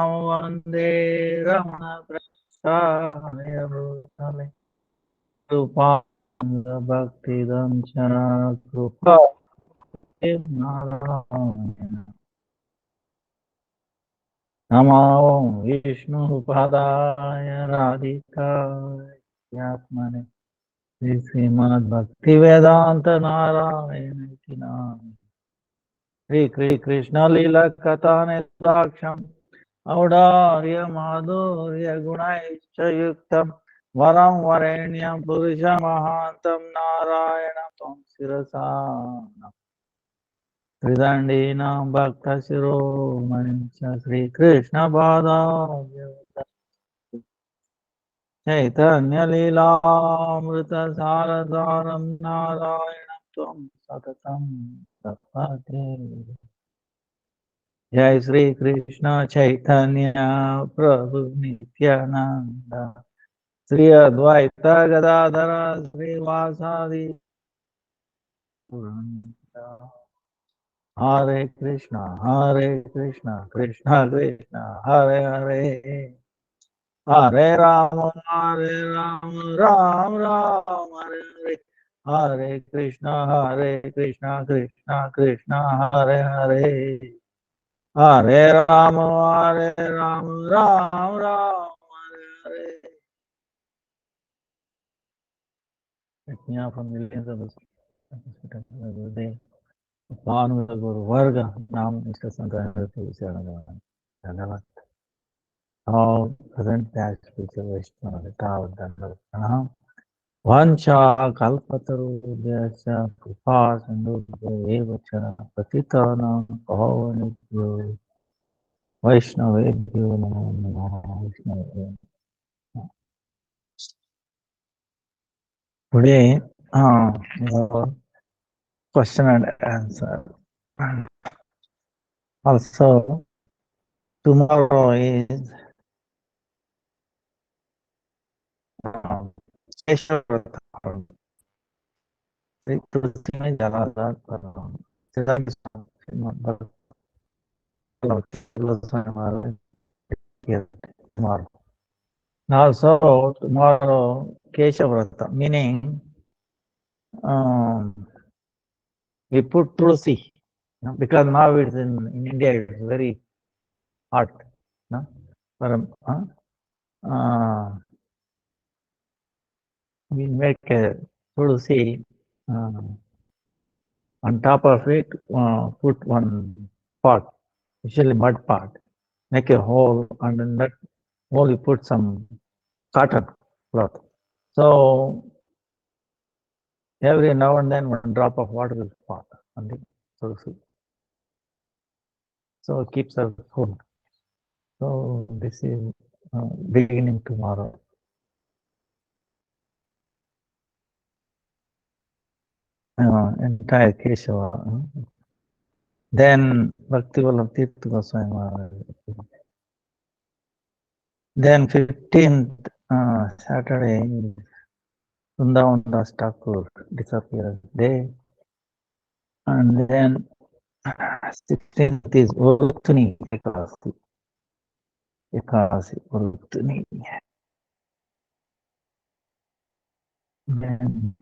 Vande Ramana Prasaya Bhutale Rupanga Bhakti Damchana Krupa Narayana Namo Vishnu Padaya Radhikaya Yatmane Srimad Bhakti Vedanta Narayana Tinam Sri Krishna Lila Katane Daksham Audārya Madhurya Gunaischa Yuktam Varam Varenyam Purusha Mahantam Narayanam Tam Sirasana Tridandinam Bhakta Shiromanisha Sri Krishna Bhada Chaitanya Lila Amrita Saradaram Narayanam Tam Satatam Sapate Jai Sri Krishna Chaitanya Prabhu Nityananda Sri Advaita Gadadhara Sri Vasadi Puranda Hare Krishna Krishna Krishna Hare Hare Hare Rama Ram Ram Hare Hare Hare Krishna Krishna Hare Hare Hare Rama Ram Ram Hare Hare. Let me offer millions of the Bhanu Guru Varga Nam Mr. Sankara Dhanyavad. All present past future Vaishnava Tav Dandava Pranam. Vancha Kalpataru Vyasa Kripa Sindhu Evachana Patitana Pavanibhyo Vaishnavebhyo Namo Namo Vaishnavebhyo. Today, question and answer. Also, tomorrow is special Vrata. Tulsi mein jala tomorrow. Also, tomorrow Keshavrata, meaning we put Tulsi, because now it's in India, it's very hot. No? We make a Tulsi, on top of it, put one pot, usually mud pot, make a hole, and in that hole you put some cotton cloth. So every now and then one drop of water will fall on the Tulsi. So it keeps us full. So this is beginning tomorrow. Entire Keshava. Then Bhakti Vallabh Tirtha Goswami Maharaj. Then 15th Saturday, Vrindavan Das Thakur disappears day. And then 16th is Urutuni Ekadasi. Ekadasi, Urutuni. Then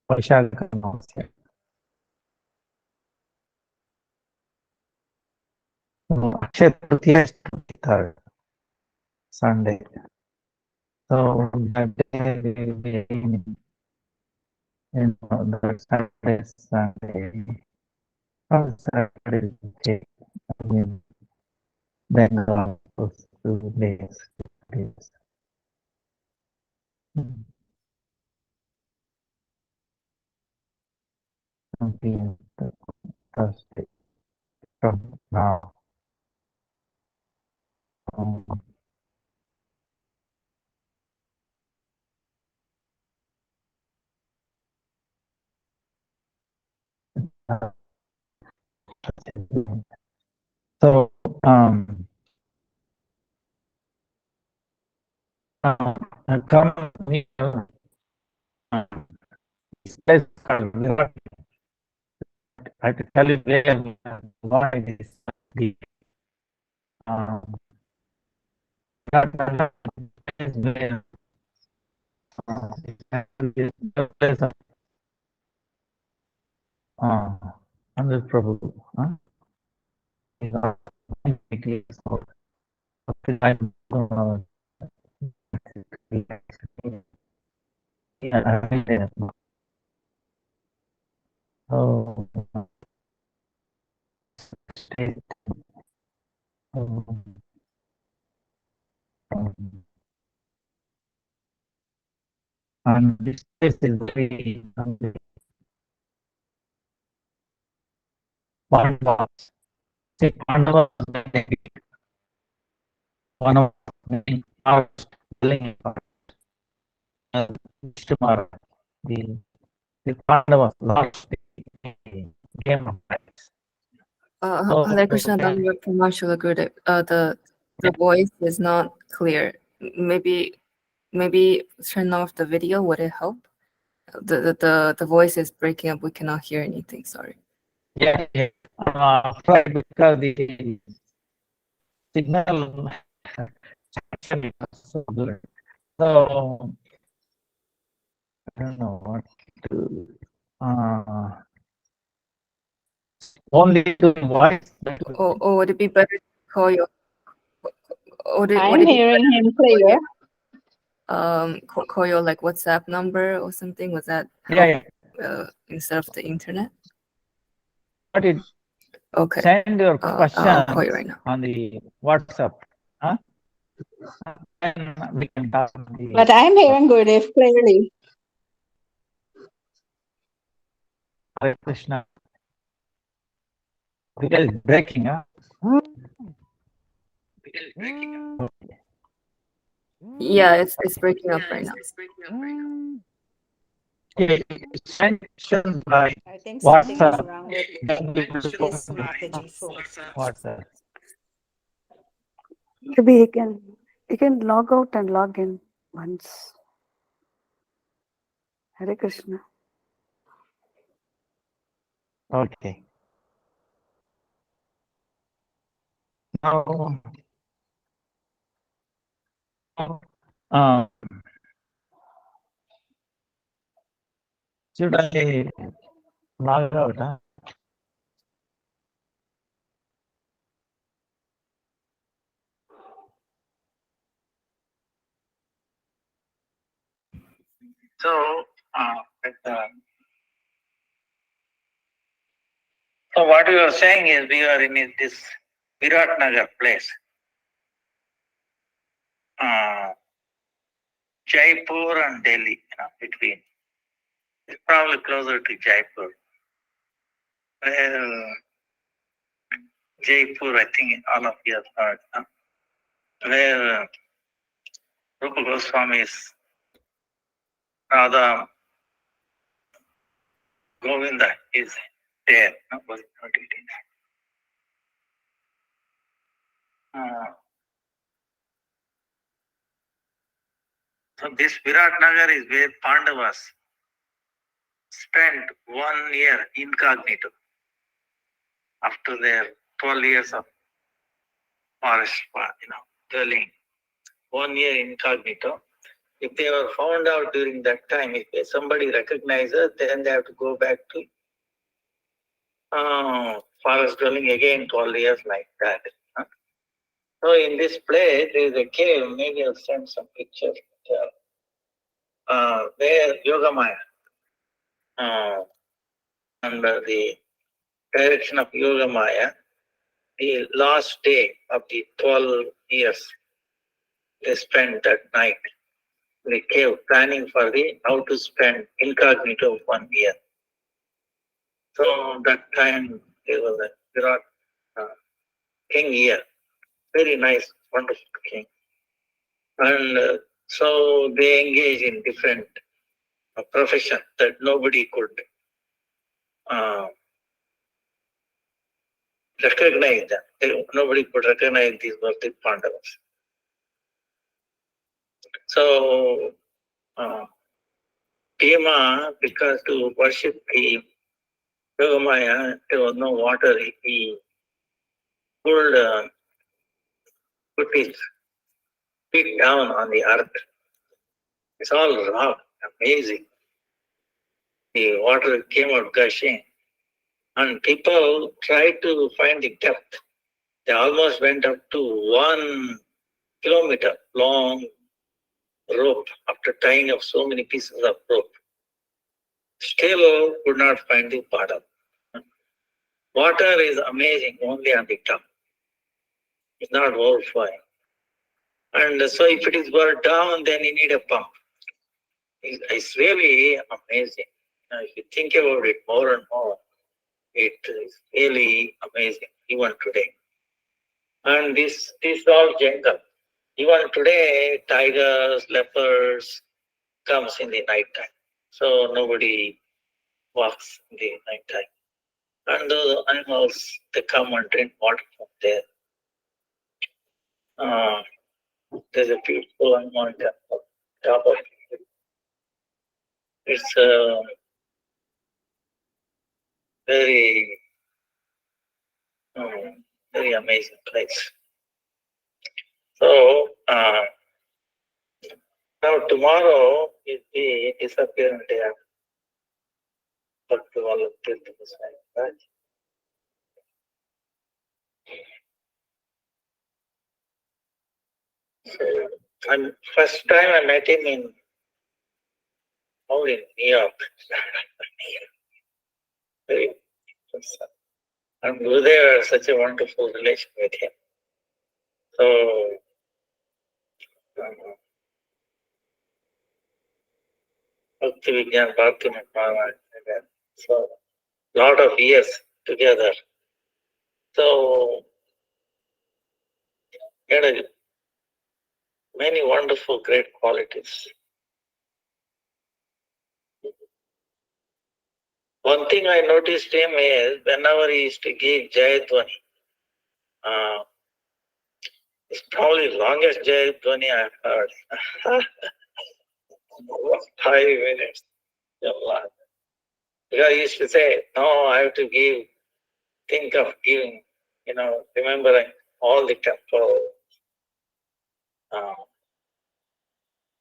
Vaishakha Namaskar. Akshay Tritiya is 23rd Sunday. So that day we will be in the Sunday. On Saturday, okay. Bengal for 2 days. Thursday from now. So come here. I have to tell you where why this Under Prabhu. Oh, and this place is very Pandavas. See, Pandavas one of the arts telling Vishnu the Pandavas lost the game of rights. Hare Krishna, Dandi, Pramashula Gurudev. The voice is not clear. Maybe turn off the video. Would it help? The voice is breaking up. We cannot hear anything. Sorry. Yeah, right, because the signal actually was so good. So I don't know what to only doing voice. Or would it be better to call your? I'm hearing him clear. Call your like WhatsApp number or something. Was that help, instead of the internet? But it Okay. Send your question I'll call you right now on the WhatsApp. Then we can talk. But I'm hearing Gurudev clearly. Hare Krishna. Because it's breaking, Yeah, it's breaking up right now. Send by I think something is WhatsApp. wrong with his WhatsApp. Maybe he can log out and log in once. Hare Krishna. Okay. Now, should I log out? So, so what we are saying is we are in this Virat Nagar place. Jaipur and Delhi, between. It's probably closer to Jaipur. Well, Jaipur, I think all of you have heard. Where Rupa Goswami's Radha Govinda is there. So this Virat Nagar is where Pandavas spent 1 year incognito after their 12 years of forest, dwelling. 1 year incognito. If they were found out during that time, if somebody recognizes, then they have to go back to forest dwelling again 12 years like that. So in this place, there is a cave. Maybe I'll send some pictures where Yogamaya, under the direction of Yogamaya, the last day of the 12 years, they spent that night in the cave planning for how to spend incognito 1 year. So that time there was a Virat king here, very nice, wonderful king. And so they engage in different professions that nobody could recognize them. Nobody could recognize these were the Pandavas. So Bhima, because to worship the Yogamaya, there was no water. He pulled put his feet down on the earth. It's all rock, amazing. The water came out gushing, and people tried to find the depth. They almost went up to 1 kilometer long rope after tying up so many pieces of rope. Still could not find the bottom. Water is amazing only on the top. It's not overflowing. And so if it is brought down, then you need a pump. It's really amazing. If you think about it more and more, it is really amazing, even today. And this all jungle. Even today, tigers, leopards comes in the night time. So nobody walks in the night time. And the animals, they come and drink water from there. There's a beautiful animal on top of it. It's a very, very amazing place. So now tomorrow is the disappearance day of Bhakti Maharaj. So, and first time I met him in New York. Very and Gurudev had such a wonderful relation with him. So Bhakti Vigyan Bhakti Maharaj. So lot of years together. So he had many wonderful, great qualities. One thing I noticed him is whenever he used to give Jayadvani, it's probably the longest Jayadvani I've heard. 5 minutes. Because he used to say, no, I have to think of giving, remembering all the temples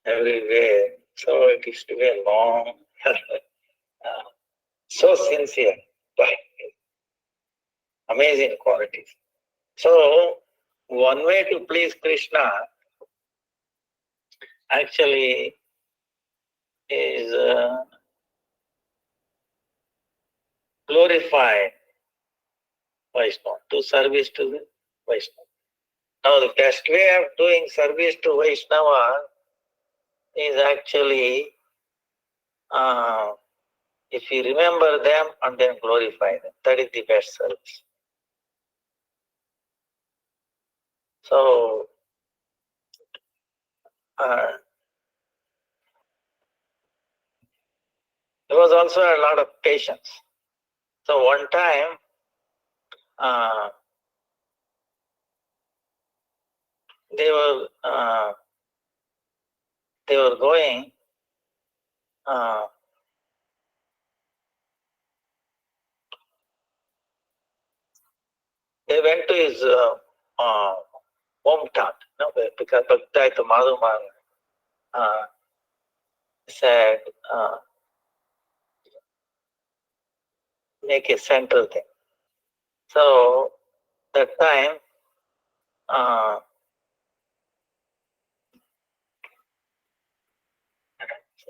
everywhere. So it used to be a long, so sincere, but amazing qualities. So one way to please Krishna actually is glorify Vaishnava, do service to the Vaishnava. Now the best way of doing service to Vaishnava is actually if you remember them and then glorify them. That is the best service. So there was also a lot of patience. So one time they were going they went to his hometown, because Bhakti Madhuman said make a central thing. So that time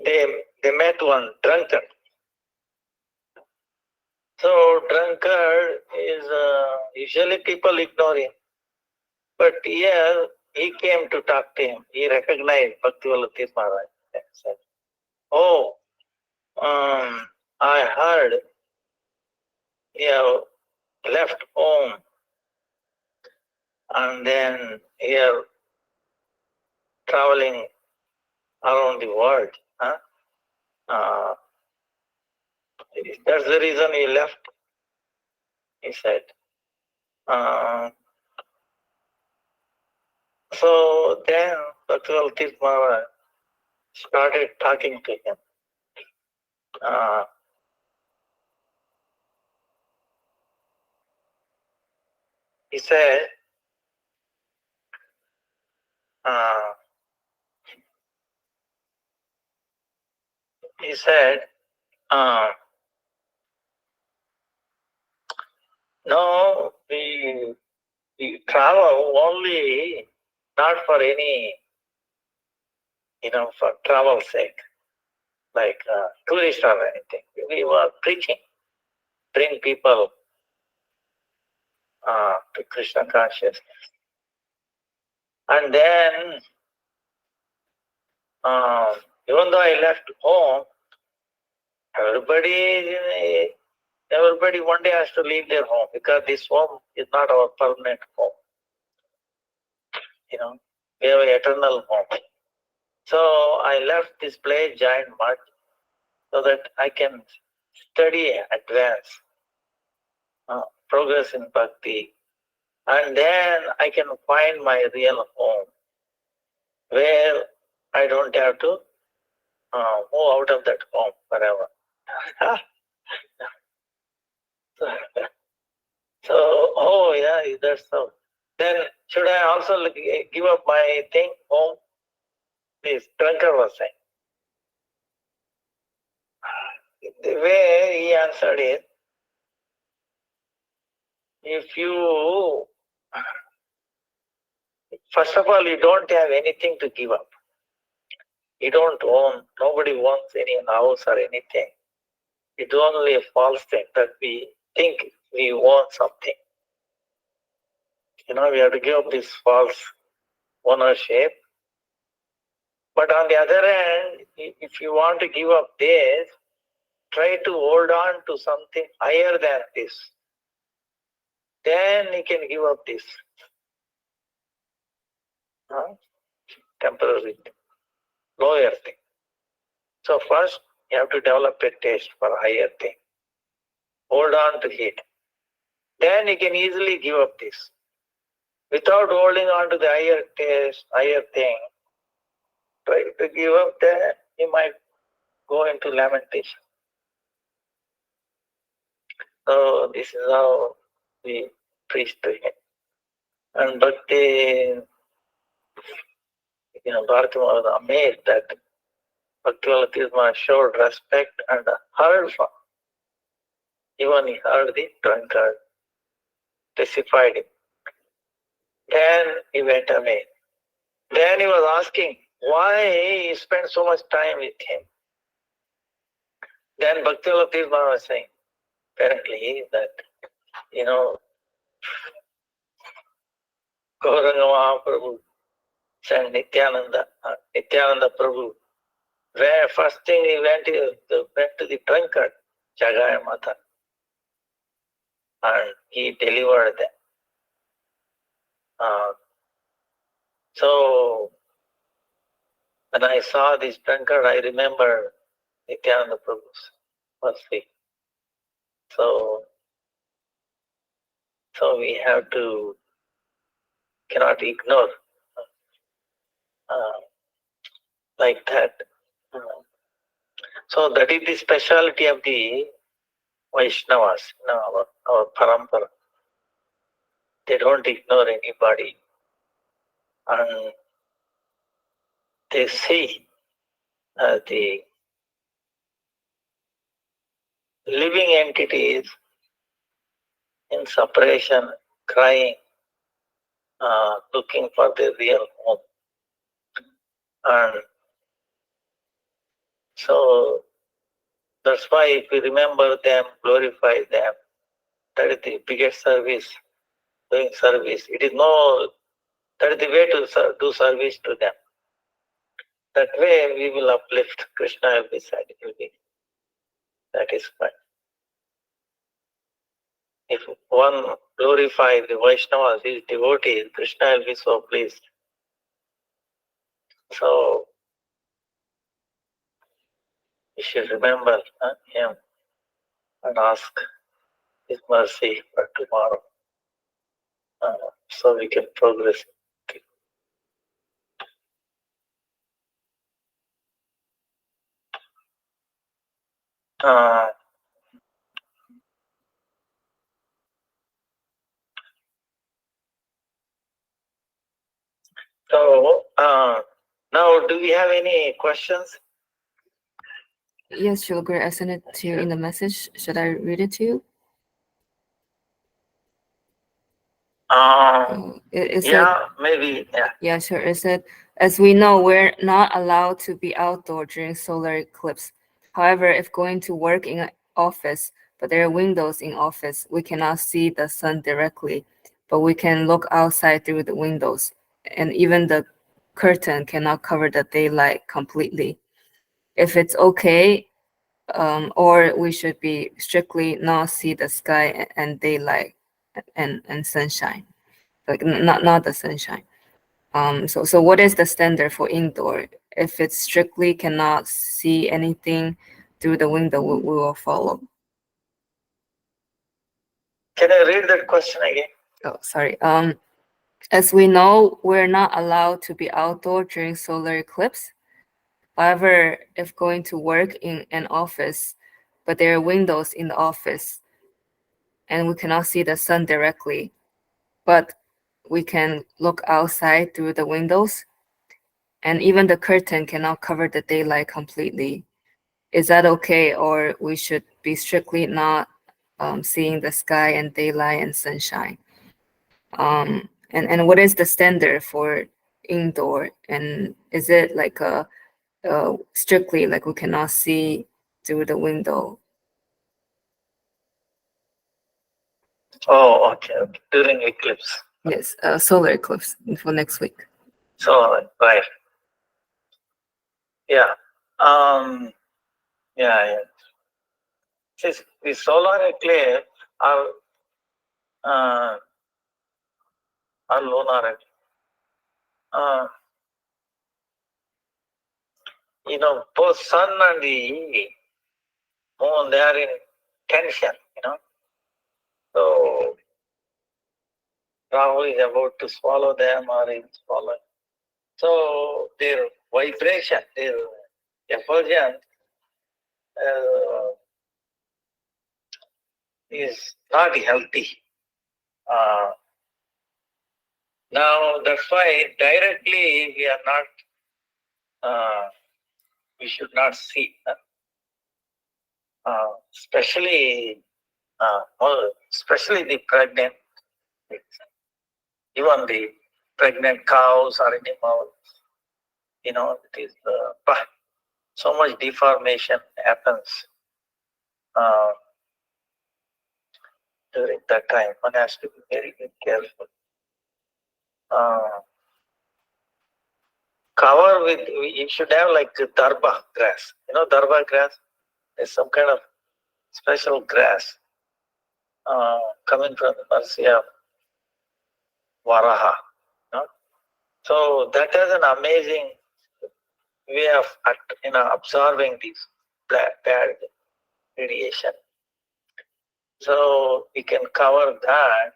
they met one drunkard. So drunkard is usually people ignore him, but here he came to talk to him. He recognized Bhakti Maharaj and said, "Oh, I heard you have left home and then you're traveling around the world. Huh? That's the reason you left," he said. So then Bhakti Maharaj started talking to him. He said, he said, no, we travel only not for any, for travel's sake, like tourist or anything. We were preaching, bring people to Krishna consciousness. And then, even though I left home, everybody one day has to leave their home because this home is not our permanent home. We have an eternal home. So I left this place, joined Mutt, so that I can study, advance, progress in Bhakti, and then I can find my real home where I don't have to move out of that home forever. So, oh yeah, that's so. Then should I also give up my thing home? This drunkard was saying. The way he answered it, if you, first of all, you don't have anything to give up. You don't own, nobody owns any house or anything. It's only a false thing that we think we own something. We have to give up this false ownership. But on the other hand, if you want to give up this, try to hold on to something higher than this. Then you can give up this temporary thing, lower thing. So first, you have to develop a taste for higher thing. Hold on to it. Then you can easily give up this. Without holding on to the higher taste, higher thing, try to give up that, you might go into lamentation. So this is how we preach to him. And Bhakti, Bharati was amazed that Bhakti showed respect and heard from. Even he heard the drunkard, testified him. Then he went away. Then he was asking why he spent so much time with him. Then Bhakti was saying, apparently, that, Gauranga Mahaprabhu and Nityananda Prabhu, where first thing he went to the drunkard, Jagaya Mata, and he delivered them. So, when I saw this drunkard, I remember Nityananda Prabhu's mercy. So we have to, cannot ignore like that. So that is the speciality of the Vaishnavas, our parampara. They don't ignore anybody. And they see the living entities in separation, crying, looking for their real home. And so that's why if we remember them, glorify them, that is the biggest service, doing service. That is the way to do service to them. That way we will uplift. Krishna will be satisfied. If one glorifies the Vaishnavas, his devotees, Krishna will be so pleased. So we should remember him and ask his mercy for tomorrow, so we can progress. So now, do we have any questions? Yes, Srila Guru, I sent it to you in the message. Should I read it to you? It said, Yeah, maybe. Yeah. yeah, sure. It said, as we know, we're not allowed to be outdoor during solar eclipse. However, if going to work in an office, but there are windows in office, we cannot see the sun directly, but we can look outside through the windows, and even the curtain cannot cover the daylight completely. If it's okay, or we should be strictly not see the sky and daylight and sunshine, like not the sunshine. So what is the standard for indoor? If it's strictly cannot see anything through the window, we will follow. Can I read that question again? Oh, sorry. As we know, we're not allowed to be outdoor during solar eclipse. However, if going to work in an office, but there are windows in the office, and we cannot see the sun directly, but we can look outside through the windows, and even the curtain cannot cover the daylight completely. Is that okay, or we should be strictly not seeing the sky and daylight and sunshine? And what is the standard for indoor? And is it like a strictly like we cannot see through the window? Oh, okay. During eclipse. Yes, solar eclipse for next week. So, right. Yeah. Yeah. Since the solar eclipse or lunar eclipse, both sun and the moon, they are in tension. So Rahu is about to swallow them or is swallowing. So their vibration, their effulgence is not healthy. Now that's why directly we are not, we should not see, especially the pregnant, even the pregnant cows or animals. It is so much deformation happens during that time. One has to be very, very careful. Cover with, you should have like darba grass. Darba grass is some kind of special grass coming from the mercy of Varaha. So that has an amazing way of absorbing these bad radiation. So we can cover that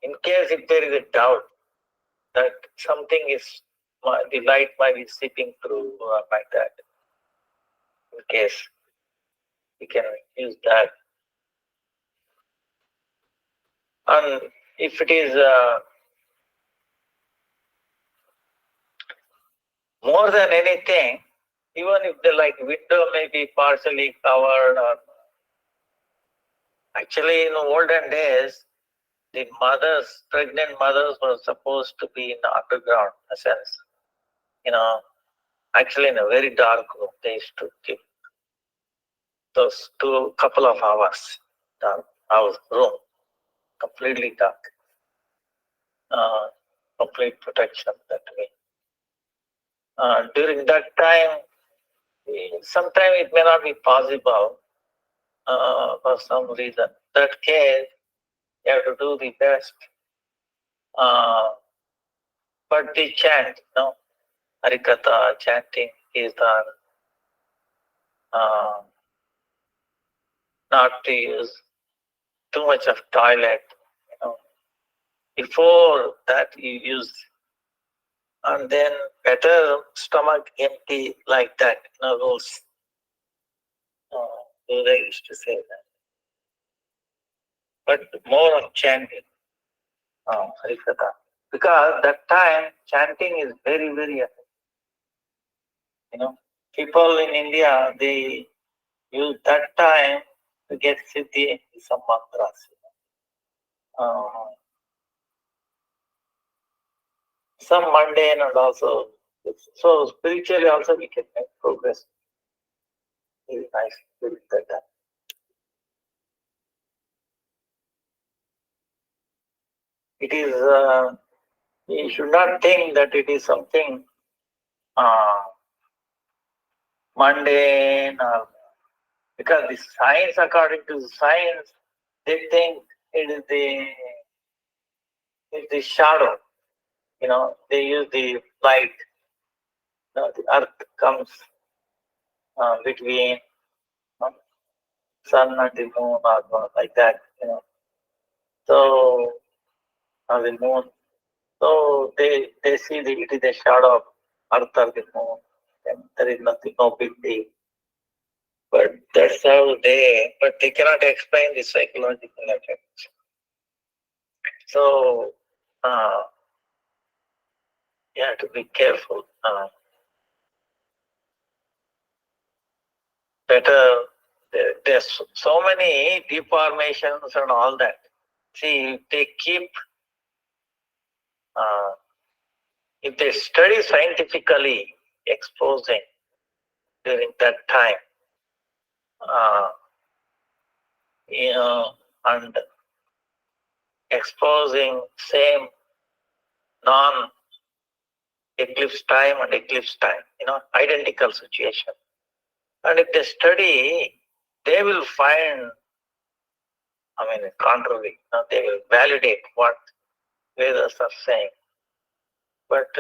in case if there is a doubt that something is, the light might be seeping through like that. In case we can use that. And if it is more than anything, even if the window may be partially covered, or actually in olden days, the pregnant mothers were supposed to be in the underground, in a sense. Actually in a very dark room, they used to keep those couple of hours, room, completely dark, complete protection that way. During that time, sometimes it may not be possible for some reason. That case, you have to do the best. But the chant, Harikatha, chanting, Kirtan, not to use too much of toilet. Before that you use, and then better stomach empty like that. Rules. They used to say that. But more of chanting, Harikatha. Because that time chanting is very, very, people in India, they use that time to get siddhi in some mantras. Some mundane and also, so spiritually also we can make progress. Very nice during that time. It is, you should not think that it is something mundane, because the science, according to science, they think it is the shadow. They use the light. The earth comes between sun and the moon, or like that. So, the moon. So they see it is a shadow of earth or the moon, and there is nothing, no big deal. But that's how but they cannot explain the psychological effects. So, you have to be careful. Better, there's so many deformations and all that. See, they keep, if they study scientifically exposing during that time, and exposing same non-eclipse time and eclipse time, identical situation. And if they study, they will find, contrary. They will validate what Vedas are saying. But,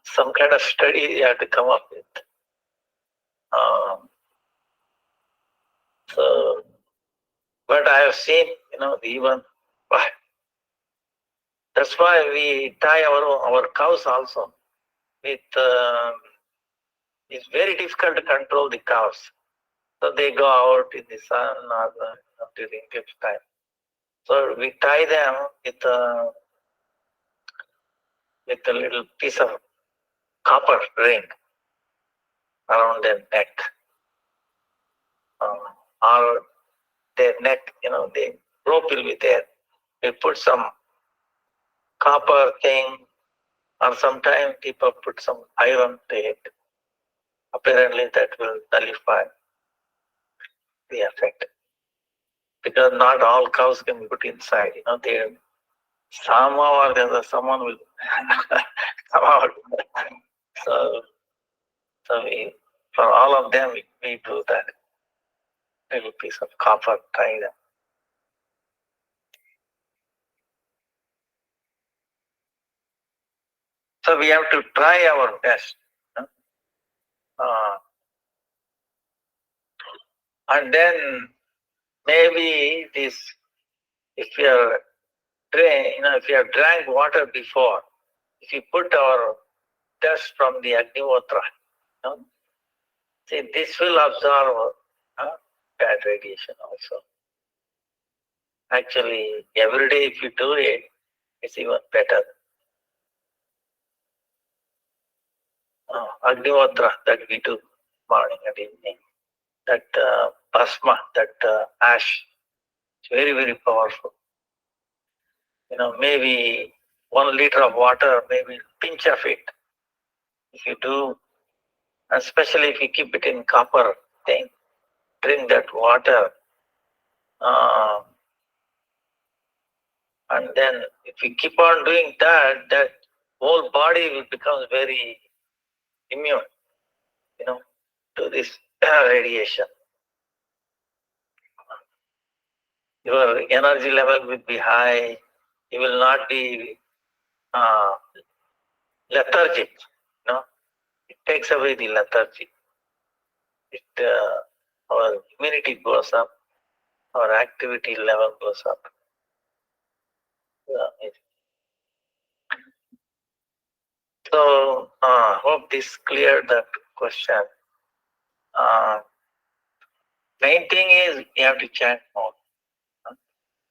some kind of study you have to come up with. So, but I have seen, even, that's why we tie our cows also. It's very difficult to control the cows. So they go out in the sun or during eclipse time. So we tie them with a little piece of copper ring around their neck. Or their neck, the rope will be there. We put some copper thing, or sometimes people put some iron to it. Apparently that will nullify the effect. Because not all cows can be put inside, they somehow or the other, someone will come out. So we, for all of them, we do that. Little piece of copper, tie them. So we have to try our best. And then maybe this, if you have drank water before, if you put our dust from the Agnihotra, see, this will absorb bad radiation also. Actually, every day if you do it, it's even better. Agnihotra that we do morning and evening, that bhasma, that ash, it's very, very powerful. Maybe 1 liter of water, maybe pinch of it. If you do, especially if you keep it in copper thing, drink that water. And then if you keep on doing that, that whole body will become very immune, to this radiation. Your energy level will be high. You will not be lethargic. It takes away the lethargy. Our immunity goes up. Our activity level goes up. So, hope this cleared that question. Main thing is you have to chant more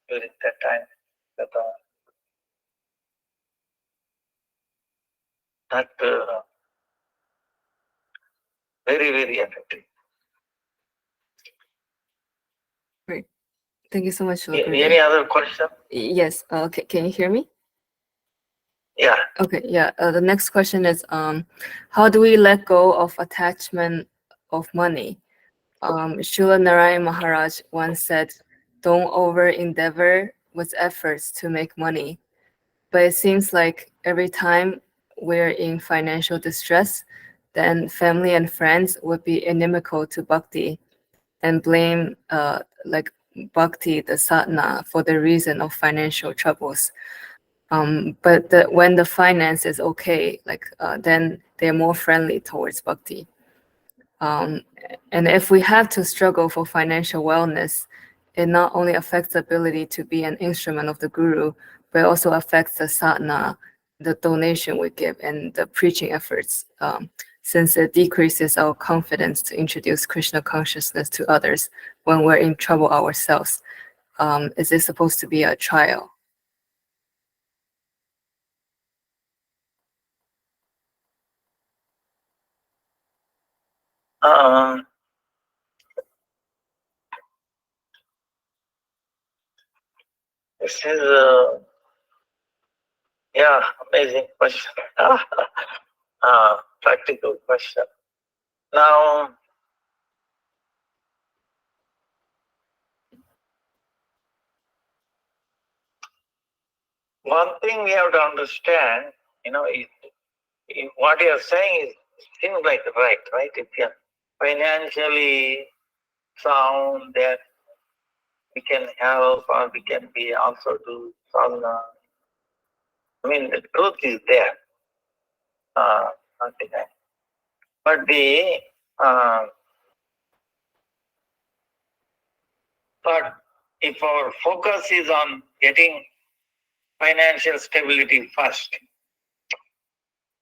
during that time. that very, very effective. Great. Thank you so much, Gurudev. Any other question? Yes. Okay. Can you hear me? Yeah. Okay. Yeah. The next question is, how do we let go of attachment of money? Srila Narayan Maharaj once said, "Don't over endeavor with efforts to make money." But it seems like every time we're in financial distress, then family and friends would be inimical to Bhakti and blame like Bhakti, the sadhana, for the reason of financial troubles. But when the finance is okay, then they're more friendly towards Bhakti. And if we have to struggle for financial wellness, it not only affects the ability to be an instrument of the Guru, but also affects the sadhana, the donation we give, and the preaching efforts, since it decreases our confidence to introduce Krishna consciousness to others when we're in trouble ourselves. Is this supposed to be a trial? This is yeah, amazing question. Practical question. Now, one thing we have to understand, what you are saying seems like right? If you are financially sound, then we can help or we can be also do sadhana. I mean, the truth is there. Nothing else. But but if our focus is on getting financial stability first,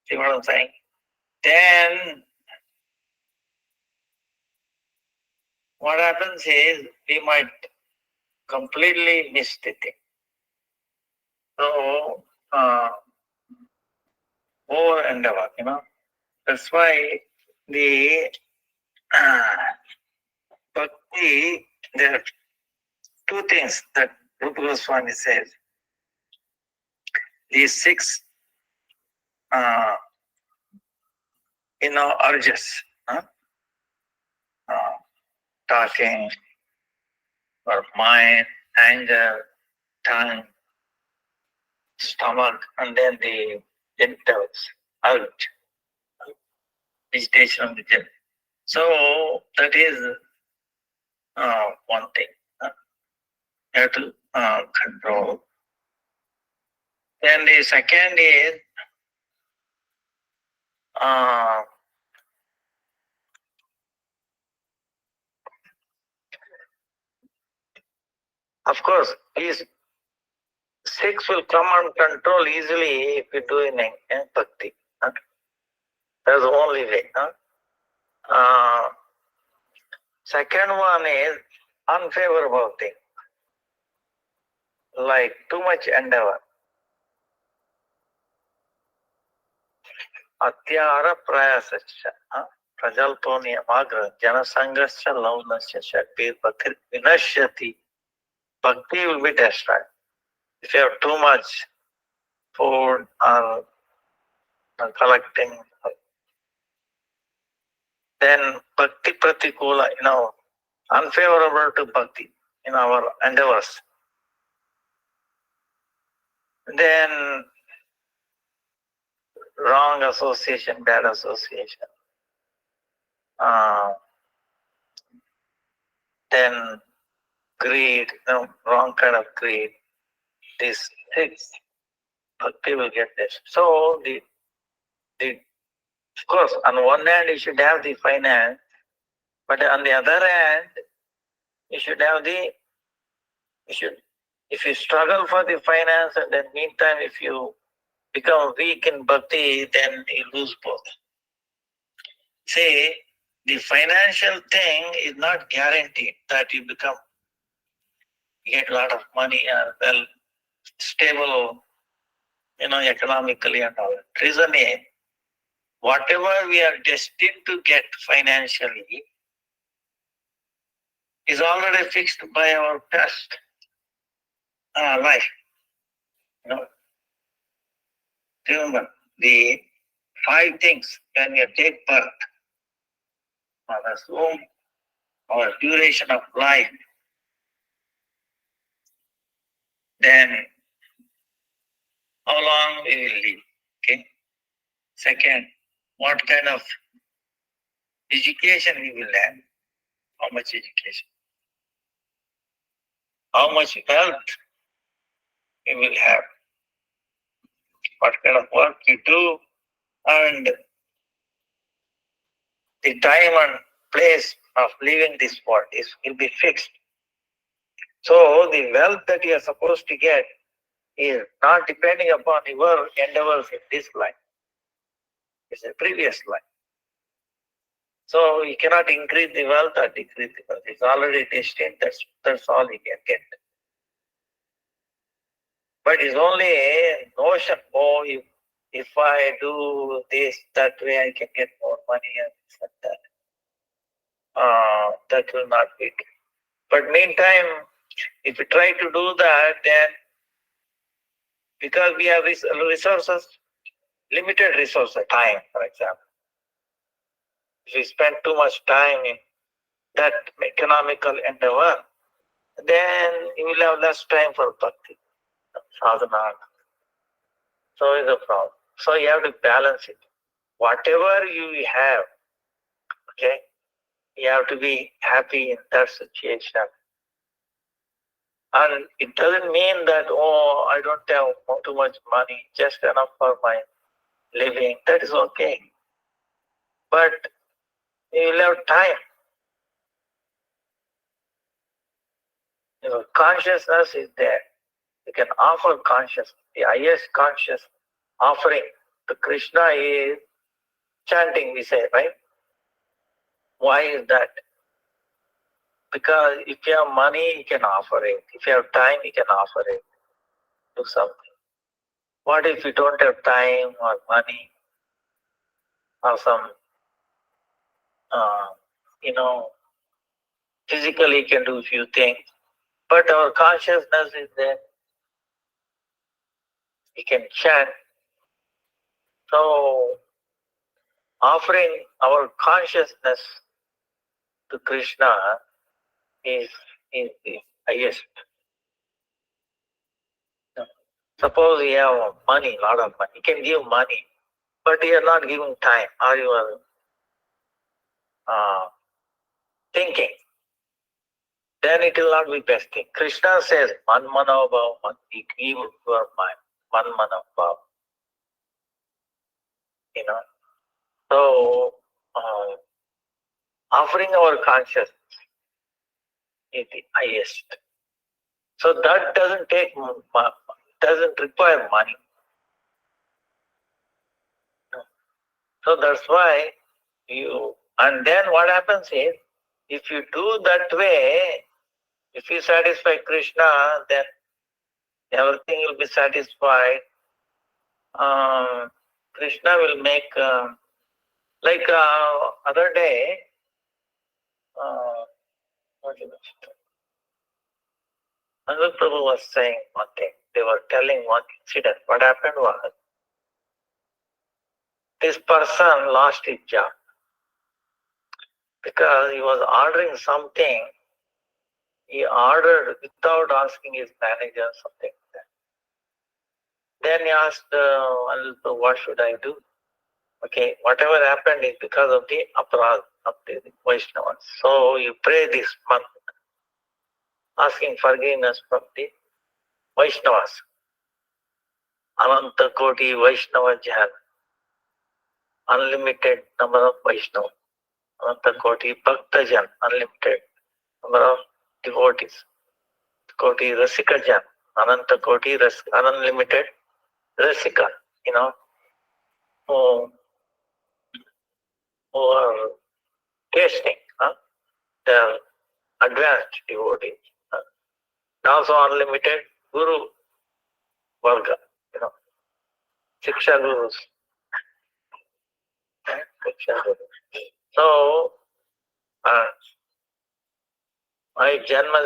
see what I'm saying? Then what happens is we might completely miss the thing. So, over endeavor, That's why the Bhakti, there are two things that Rupa Goswami says. These six, urges, talking, or mind, anger, tongue, stomach, and then the genitals, urge, vegetation of the genitals. So that is one thing. You have to control. Then the second is of course, these six will come and control easily if you do in bhakti. That's the only way. Second one is unfavorable thing, like too much endeavor. Atyara prayasasya, prajalpo niyamagra, janasangasya launasya shakti bhakti vinashyati. Bhakti will be destroyed. If you have too much food or collecting, then bhakti pratikula, unfavorable to bhakti in our endeavors. Then wrong association, bad association. Then greed, wrong kind of greed. These six, bhakti will get this. So of course, on one hand you should have the finance, but on the other hand, you should have if you struggle for the finance and then meantime if you become weak in bhakti, then you lose both. See, the financial thing is not guaranteed that you get a lot of money or stable, economically and all that. Reason is, whatever we are destined to get financially is already fixed by our past life. Remember the 5 things when you take birth, mother's womb, our duration of life, then how long we will live. Okay. Second, what kind of education we will have, how much education, how much wealth we will have, what kind of work we do, and the time and place of leaving this world will be fixed. So the wealth that you are supposed to get is not depending upon your endeavors in this life. It's a previous life. So you cannot increase the wealth or decrease the wealth. It's already destined. That's all you can get. But it's only a notion. Oh, if I do this, that way I can get more money and this and that. That will not be true. But meantime, if you try to do that, then because we have resources, limited resources, time, for example. If we spend too much time in that economical endeavor, then you will have less time for bhakti, sadhana. So is a problem. So you have to balance it. Whatever you have, okay, you have to be happy in that situation. And it doesn't mean that, oh, I don't have too much money, just enough for my living. That is okay. But you will have time. Your consciousness is there. You can offer consciousness. The highest conscious offering to Krishna is chanting, we say, right? Why is that? Because if you have money, you can offer it. If you have time, you can offer it. Do something. What if you don't have time or money or some, physically you can do a few things, but our consciousness is there. We can chant. So, offering our consciousness to Krishna is the highest. Suppose you have money, lot of money. You can give money, but you are not giving time, or you are thinking. Then it will not be best thing. Krishna says, Man mano bhav, man, give your mind, man mano bhav. So, offering our consciousness is the highest. So that doesn't require money. So that's why and then what happens is, if you do that way, if you satisfy Krishna, then everything will be satisfied. Krishna will make, like other day, Anil Prabhu was saying one thing. They were telling one incident. What happened was, this person lost his job because he was ordering something. He ordered without asking his manager something like that. Then he asked Anil Prabhu, what should I do? Okay, whatever happened is because of the aparadh of the Vaishnavas. So you pray this month, asking forgiveness from the Vaishnavas. Ananta Koti Vaishnava Jan. Unlimited number of Vaishnavas. Ananta Koti Bhakta Jan. Unlimited number of devotees. Koti Rasika Jan. Ananta Koti unlimited Rasika. Who are tasting. They are advanced devotees. Also unlimited Guru Varga. Shiksha Gurus. So, my Janma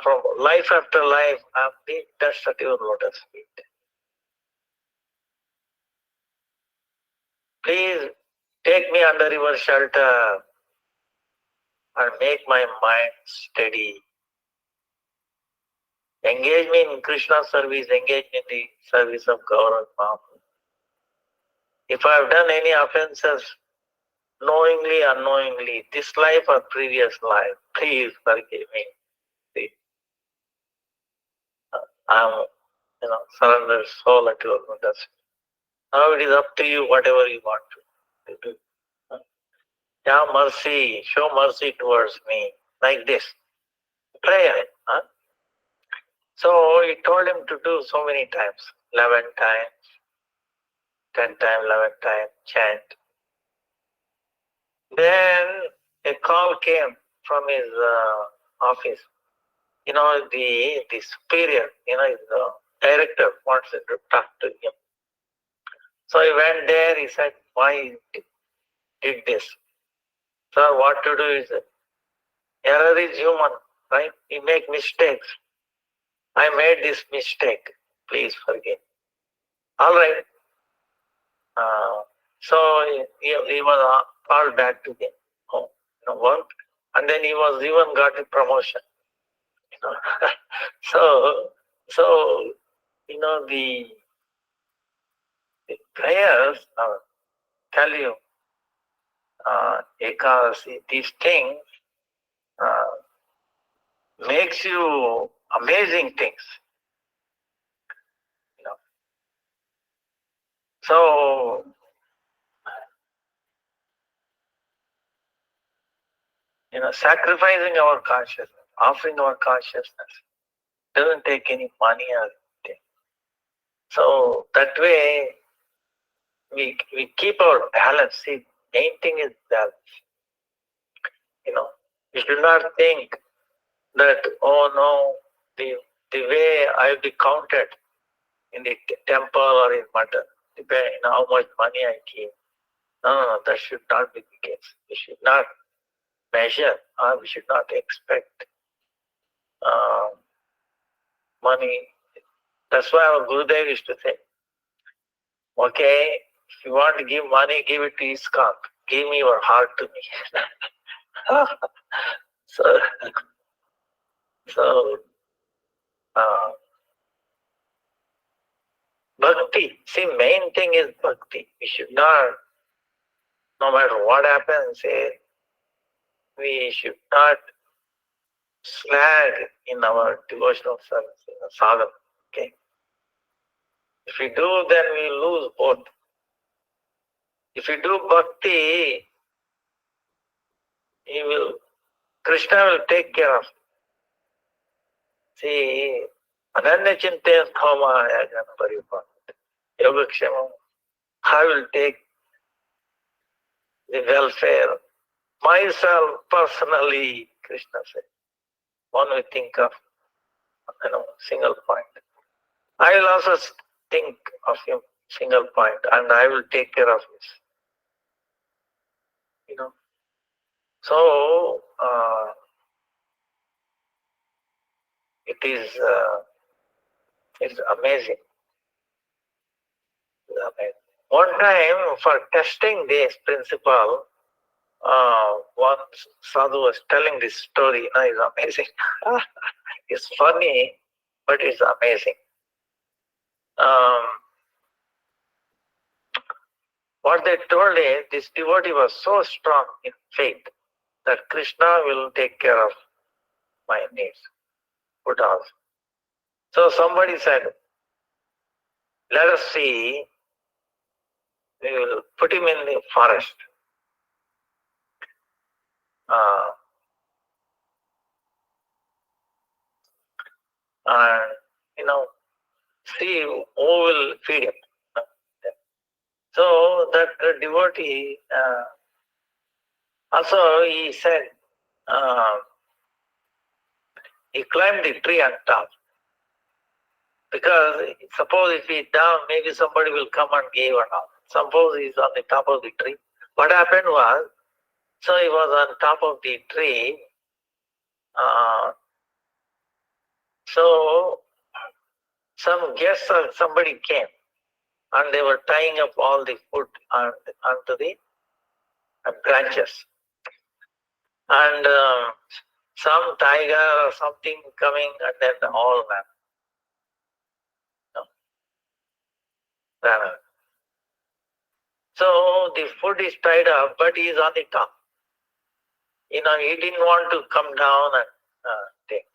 from life after life, I'm being touched at your lotus feet. Please take me under your shelter and make my mind steady. Engage me in Krishna service, engage me in the service of Gaurav Mahaprabhu. If I have done any offenses, knowingly, unknowingly, this life or previous life, please forgive me. See, I'm, surrender soul at your lotus. Now it is up to you, whatever you want to do. Yeah, mercy, show mercy towards me, like this. Prayer. So he told him to do so many times, 11 times, 10 times, 11 times, chant. Then a call came from his office. The superior, his director wants him to talk to him. So he went there, he said, why did this? Sir, what to do is, error is human, right? We make mistakes. I made this mistake. Please forgive. All right. So he was called back to the work, and then he was even got a promotion. So the prayers, tell you, Ekadasi, these things makes you amazing things. So sacrificing our consciousness, offering our consciousness, doesn't take any money or anything. So that way we keep our balance. See, main thing is balance. We should not think that, oh no, the way I will be counted in the temple or in mutton, depending on how much money I give. No, that should not be the case. We should not measure, or we should not expect money. That's why our Gurudev used to say, okay, if you want to give money, give it to ISKCON. Give me your heart to me. So, Bhakti. See, main thing is Bhakti. We should not, no matter what happens, we should not slag in our devotional service, sadhana. Okay. If we do, then we lose both. If we do Bhakti, Krishna will take care of. See, Ananya Chintayan Thoma Yajana Paripan, Yogakshemam, I will take the welfare. Myself personally, Krishna said, one will think of, single point. I will also think of him, single point, and I will take care of this. So, it's amazing. One time, for testing this principle, one sadhu was telling this story. It's amazing. It's funny, but it's amazing. What they told is, this devotee was so strong in faith that Krishna will take care of my needs, food also. So somebody said, let us see, we will put him in the forest. And, see who will feed him. So that devotee, also he said, he climbed the tree on top. Because suppose if he's down, maybe somebody will come and give or not. Suppose he's on the top of the tree, what happened was, so he was on top of the tree. So some guests or somebody came and they were tying up all the food onto the branches. And some tiger or something coming and then all ran away. So the food is tied up, but he is on the top. He didn't want to come down and take.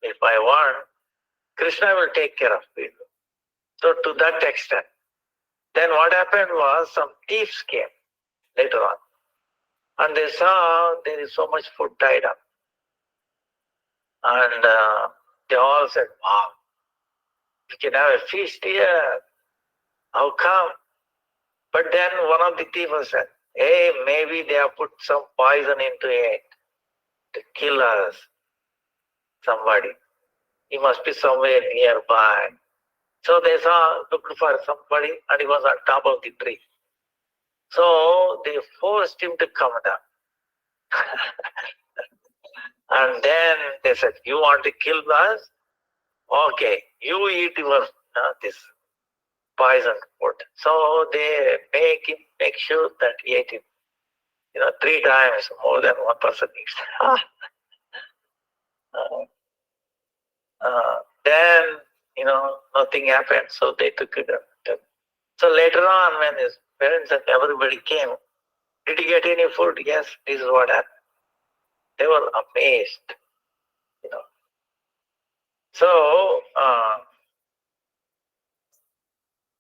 If I want, Krishna will take care of it. So to that extent. Then what happened was some thieves came later on. And they saw there is so much food tied up. And they all said, wow, we can have a feast here. How come? But then one of the thieves said, hey, maybe they have put some poison into it to kill us. Somebody. He must be somewhere nearby. So they looked for somebody and he was on top of the tree. So they forced him to come down. And then they said, you want to kill us? Okay, you eat your this poison food. So they make sure that he ate it. 3 times more than one person eats. Then nothing happened. So they took it up. So later on, when his parents and everybody came, did he get any food? Yes, this is what happened. They were amazed. So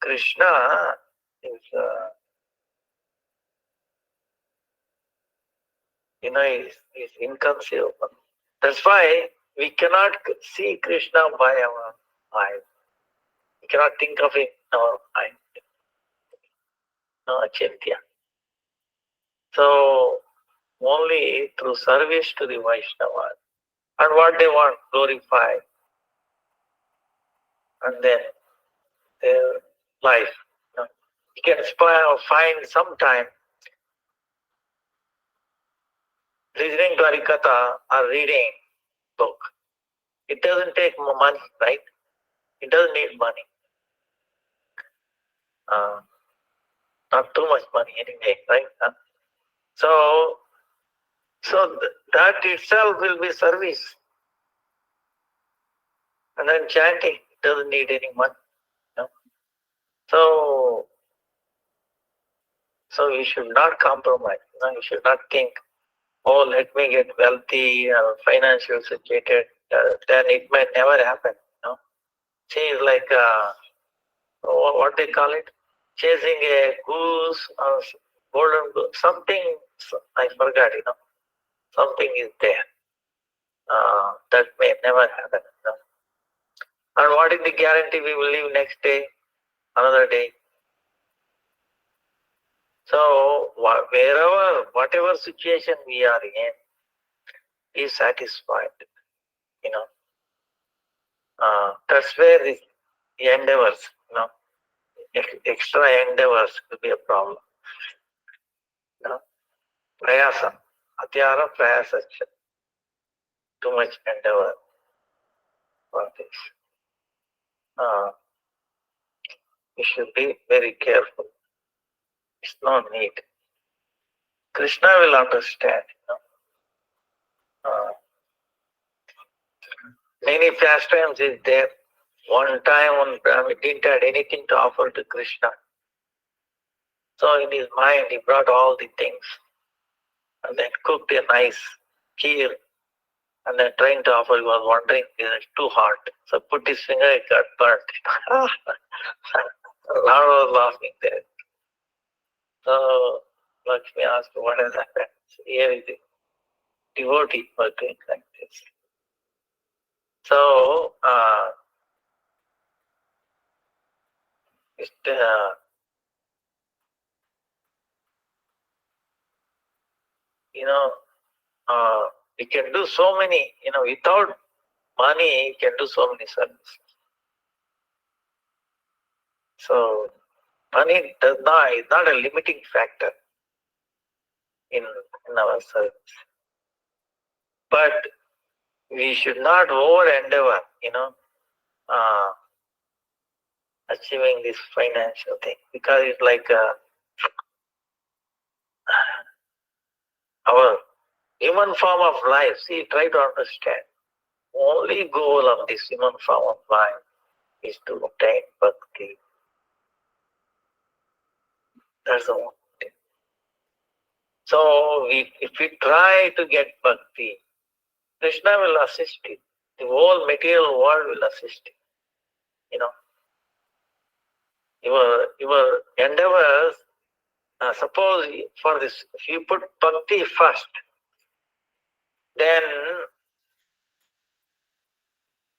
Krishna is is inconceivable. That's why we cannot see Krishna by our eyes. We cannot think of him in our mind. No achintya. So only through service to the Vaishnavas. And what they want, glorify. And then their life. You can find some time listening to Harikatha or reading book. It doesn't take money, right? It doesn't need money. Not too much money anyway, right? So that itself will be service. And then chanting doesn't need any money. So we should not compromise. You should not think, oh, let me get wealthy or financially situated. Then it may never happen. See, it's like what they call it, chasing a goose or golden goose. Something I forgot. Something is there that may never happen. And what is the guarantee we will live next day, another day? So whatever situation we are in, be satisfied. That's where the endeavors, extra endeavors will be a problem. Prayasa, atyara prayasa, too much endeavor for this. We should be very careful. It's no need. Krishna will understand. Many pastimes is there. One time, one Brahmin didn't have anything to offer to Krishna. So in his mind, he brought all the things and then cooked a nice kheer and then trying to offer. He was wondering, is it too hot? So put his finger, it got burnt. Lord was laughing there. So Lakshmi asked, what has happened? So here is the devotee was doing like this. So we can do so many, without money, you can do so many services. So money is not a limiting factor in our service. But we should not over endeavor, achieving this financial thing, because it's like our human form of life. See, try to understand. Only goal of this human form of life is to obtain bhakti. That's the one thing. So if we try to get bhakti, Krishna will assist you. The whole material world will assist you. Your endeavors. Suppose for this, if you put bhakti first, then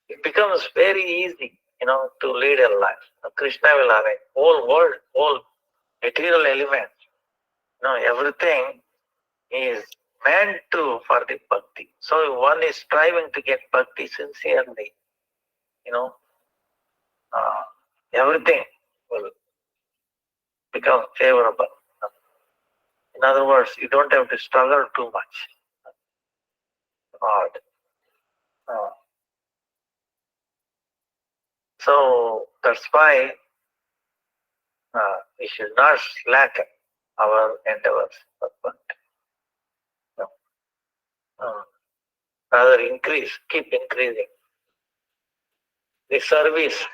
it becomes very easy, to lead a life. Krishna will arrange whole world, whole material elements. Everything is meant for the bhakti. So if one is striving to get bhakti sincerely, everything will become favorable. In other words, you don't have to struggle too much. Hard. So that's why we should not slacken our endeavors, but rather keep increasing. The service,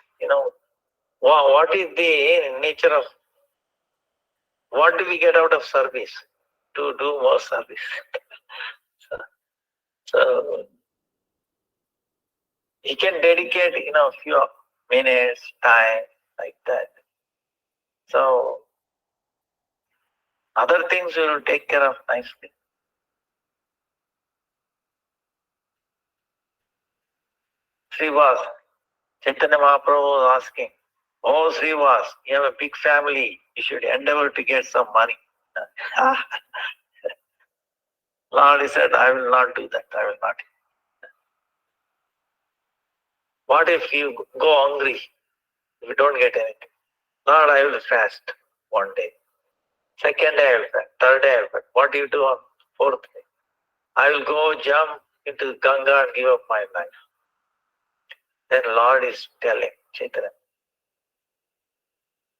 what is the nature of, what do we get out of service? To do more service. So you can dedicate, a few minutes, time, like that. So other things we will take care of nicely. Srivas, Chaitanya Mahaprabhu was asking, "Oh Srivas, you have a big family, you should endeavor to get some money." Lord, he said, "I will not do that, I will not." What if you go hungry, if you don't get anything? Lord, I will fast one day. Second day I will fast. Third day I will fast. What do you do on fourth day? I will go jump into Ganga and give up my life. Then Lord is telling Chaitanya,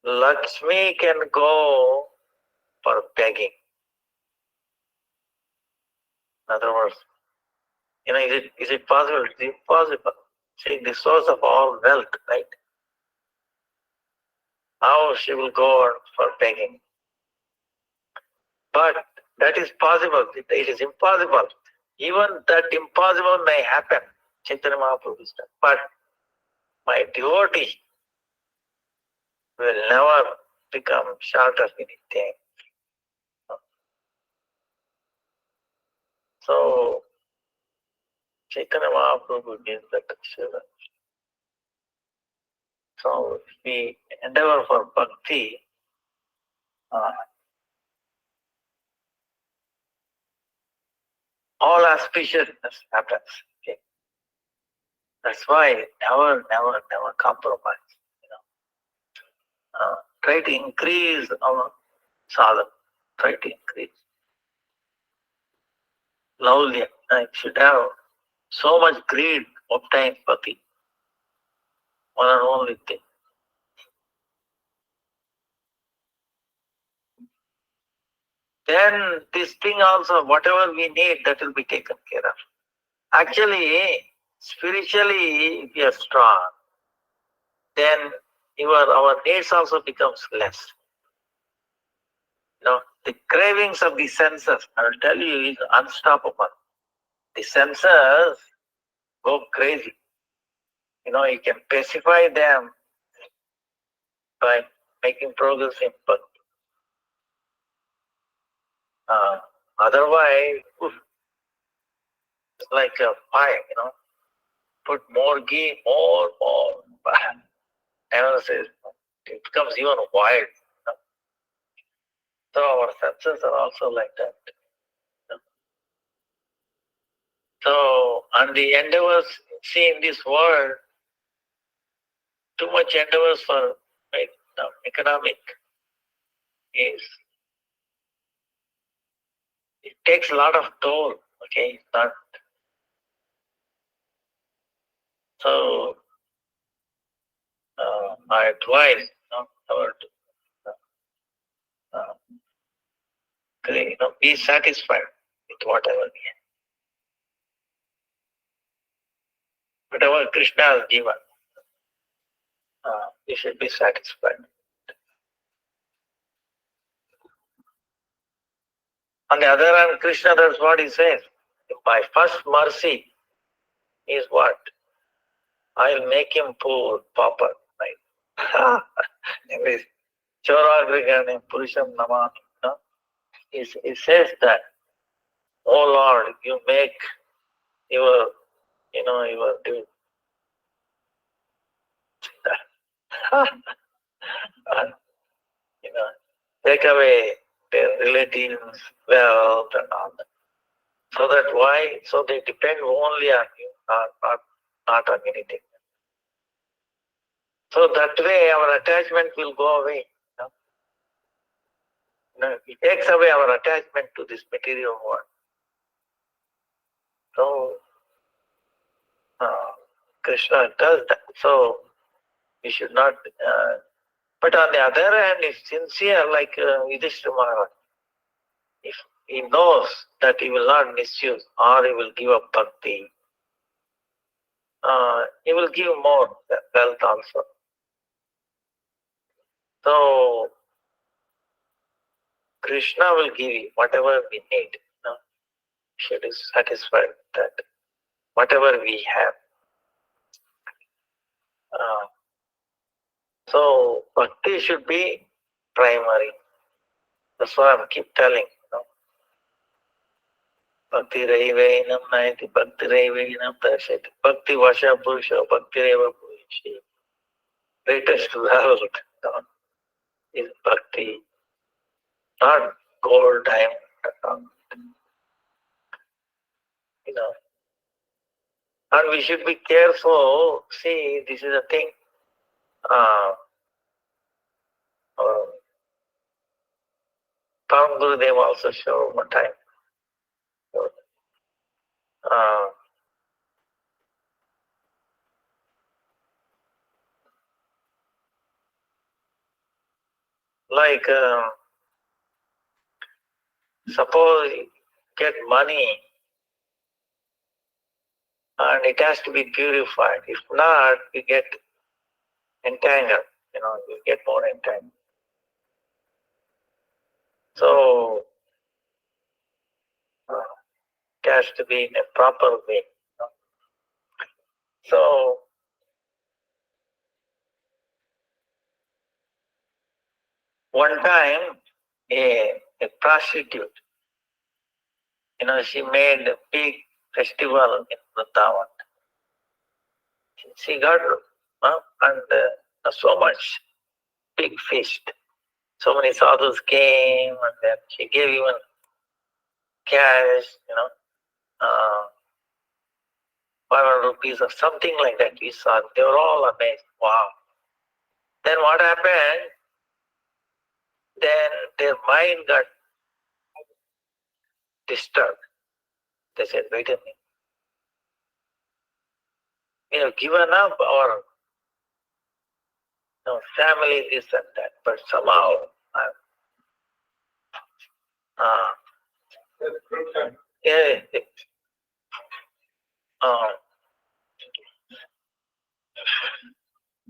Lakshmi can go for begging. In other words, is it possible? It's impossible. See, the source of all wealth, right? How she will go for begging? But that is possible. It is impossible. Even that impossible may happen. Chaitanya Mahaprabhu said, but my devotee will never become short of anything. So Chaitanya Mahaprabhu gives that assurance. So if we endeavor for bhakti, all auspiciousness happens. Okay? That's why never compromise. Try to increase our sadhana. Try to increase. Laulya. I should have so much greed, obtain bhakti. One and only thing. Then this thing also, whatever we need, that will be taken care of. Actually, spiritually, if you are strong, then our needs also becomes less. The cravings of the senses, I will tell you, is unstoppable. The senses go crazy. You can pacify them by making progress in bhakti. Otherwise, it's like a fire, put more ghee, more. Everyone says it becomes even wild. So our senses are also like that. So, and the endeavors, see in this world, too much endeavors for economic is, it takes a lot of toll, okay? It's not, so I advise our be satisfied with whatever we have. Whatever Krishna has given, we should be satisfied. On the other hand, Krishna, that's what he says. My first mercy is what? I'll make him poor, pauper. Right? Anyways, Chauragrigane Purusham Namami. No? He says that, oh Lord, you make your, your do. And, take away their relatives' wealth and all that. So that why? So they depend only on you, not on anything. So that way our attachment will go away. It takes away our attachment to this material world. So Krishna does that. So we should not. But on the other hand, if sincere, like Yudhishthira Maharaja, if he knows that he will not misuse or he will give up bhakti, he will give more wealth also. So Krishna will give you whatever we need. Should be satisfied with that. Whatever we have. So bhakti should be primary. That's why I keep telling. Bhakti Raivainam Naiti Bhakti Raivainam Darshati. Bhakti Vasha Purusha Bhakti Raiva Purushi. Greatest wealth is bhakti. Not gold, diamond. And we should be careful. See, this is a thing. Param Gurudev also showed one time. Like, suppose you get money and it has to be purified. If not, you get entangled. You get more entangled. So, it has to be in a proper way. So, one time, a prostitute, she made a big festival in Vrindavan. She got and so much big feast. So many sadhus came and then she gave even cash, 500 rupees or something like that. We saw. They were all amazed. Wow. Then what happened? Then their mind got disturbed. They said, wait a minute. We have given up our family, this and that, but somehow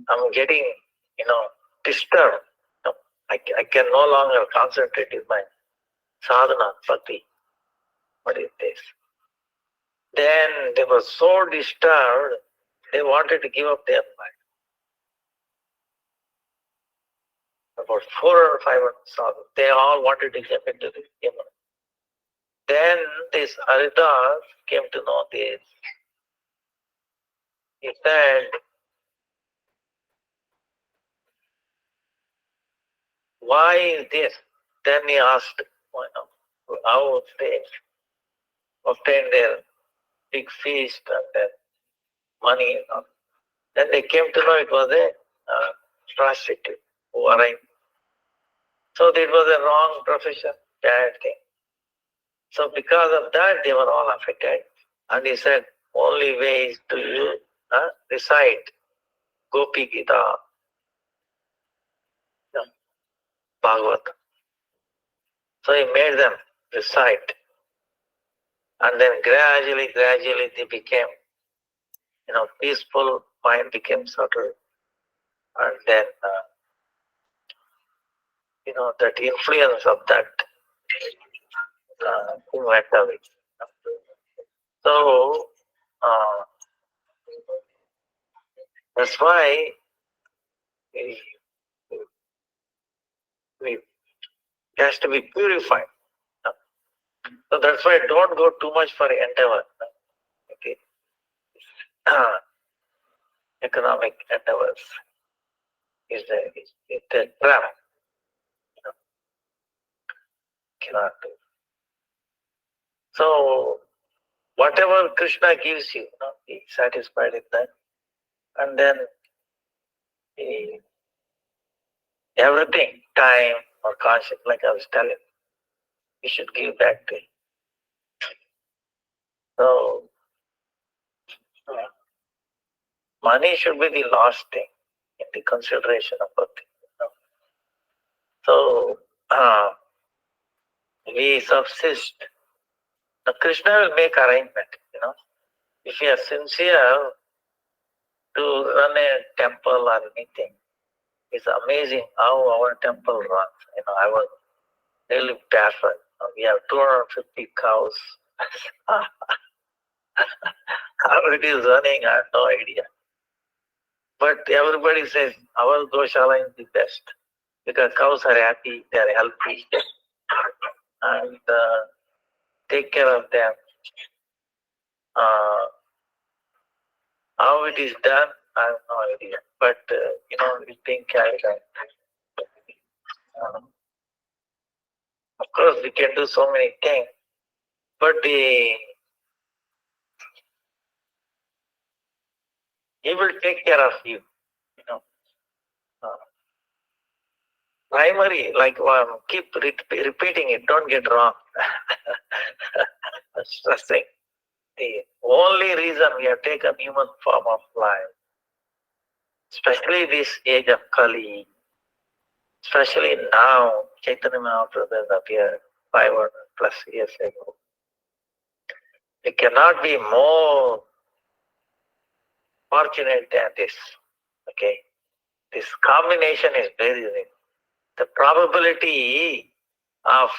I'm getting, disturbed. I can no longer concentrate in my sadhana, bhakti. What is this? Then they were so disturbed, they wanted to give up their mind. About 400 or 500 sadhus, they all wanted to get into this kingdom. Then this Haridas came to know this. He said, why is this? Then he asked, how they obtained their big feast and their money and all. Then they came to know it was a prostitute who arrived. So it was a wrong profession, bad thing. So because of that, they were all affected. And he said, only way is to you recite Gopi Gita, Bhagavad. So he made them recite. And then gradually they became, peaceful, mind became subtle. And then, that influence of that went away. So, that's why we has to be purified. So that's why don't go too much for endeavor. Okay. Economic endeavors is a trap. Cannot do. So whatever Krishna gives you, be satisfied with that. And then everything, time or conscience, like I was telling, you should give back to him. So money should be the last thing in the consideration of Bhakti. So we subsist. Now Krishna will make arrangement, If you are sincere to run a temple or anything, it's amazing how our temple runs. I was really baffled. We have 250 cows. How it is running, I have no idea. But everybody says our Goshala is the best because cows are happy, they are healthy, and take care of them. How it is done, I have no idea. But it's being carried out. Of course, we can do so many things, but he will take care of you. Primary, like keep repeating it, don't get wrong. Stressing. The only reason we have taken human form of life, especially this age of Kali, especially now, Chaitanya Mahaprabhu appeared 500 plus years ago. It cannot be more fortunate than this. Okay, this combination is very rare. The probability of